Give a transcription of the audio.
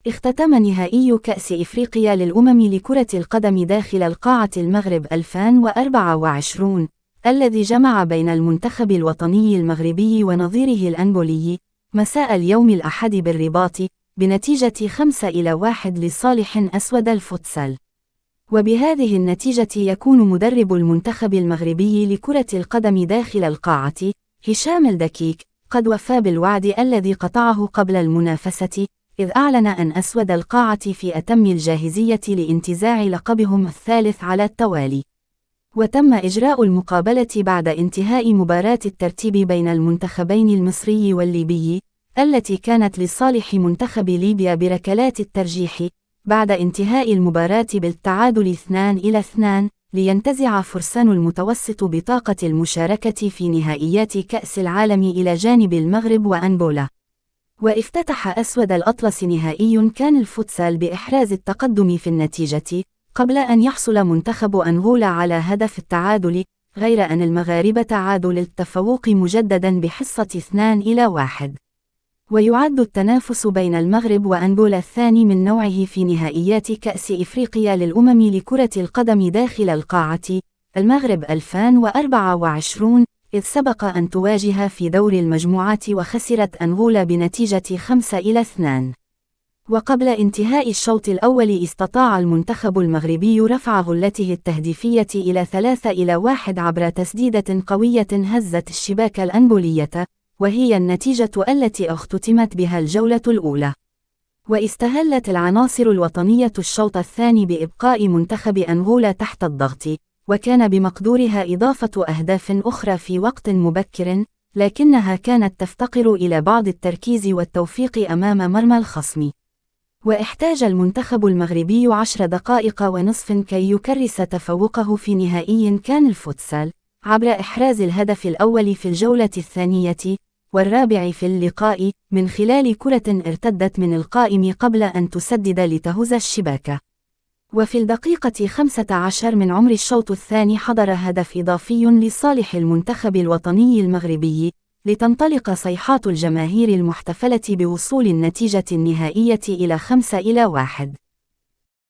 اختتم نهائي كأس إفريقيا للأمم لكرة القدم داخل القاعة المغرب 2024 الذي جمع بين المنتخب الوطني المغربي ونظيره الأنغولي مساء اليوم الأحد بالرباط بنتيجة 5-1 لصالح أسود الفوتسال. وبهذه النتيجة يكون مدرب المنتخب المغربي لكرة القدم داخل القاعة هشام الدكيك قد وفى بالوعد الذي قطعه قبل المنافسة، إذ أعلن أن أسود القاعة في أتم الجاهزية لانتزاع لقبهم الثالث على التوالي. وتم إجراء المقابلة بعد انتهاء مباراة الترتيب بين المنتخبين المصري والليبي التي كانت لصالح منتخب ليبيا بركلات الترجيح، بعد انتهاء المباراة بالتعادل 2-2 لينتزع فرسان المتوسط بطاقة المشاركة في نهائيات كأس العالم إلى جانب المغرب وأنغولا. وافتتح أسود الأطلس نهائي كان الفوتسال بإحراز التقدم في النتيجة قبل أن يحصل منتخب أنغولا على هدف التعادل، غير أن المغاربة عادوا للتفوق مجددا بحصة 2-1. ويعد التنافس بين المغرب وأنغولا الثاني من نوعه في نهائيات كأس إفريقيا للأمم لكرة القدم داخل القاعة المغرب 2024، إذ سبق أن تواجه في دور المجموعات وخسرت أنغولا بنتيجة 5-2. وقبل انتهاء الشوط الأول استطاع المنتخب المغربي رفع غلته التهديفية إلى 3-1 عبر تسديدة قوية هزت الشباك الأنغولية، وهي النتيجة التي اختتمت بها الجولة الأولى. واستهلت العناصر الوطنية الشوط الثاني بإبقاء منتخب أنغولا تحت الضغط، وكان بمقدورها إضافة أهداف أخرى في وقت مبكر، لكنها كانت تفتقر إلى بعض التركيز والتوفيق أمام مرمى الخصم. واحتاج المنتخب المغربي 10 دقائق ونصف كي يكرس تفوقه في نهائي كان الفوتسال، عبر إحراز الهدف الأول في الجولة الثانية والرابع في اللقاء من خلال كرة ارتدت من القائم قبل أن تسدد لتهز الشباك. وفي الدقيقة 15 من عمر الشوط الثاني حضر هدف إضافي لصالح المنتخب الوطني المغربي، لتنطلق صيحات الجماهير المحتفلة بوصول النتيجة النهائية إلى 5-1.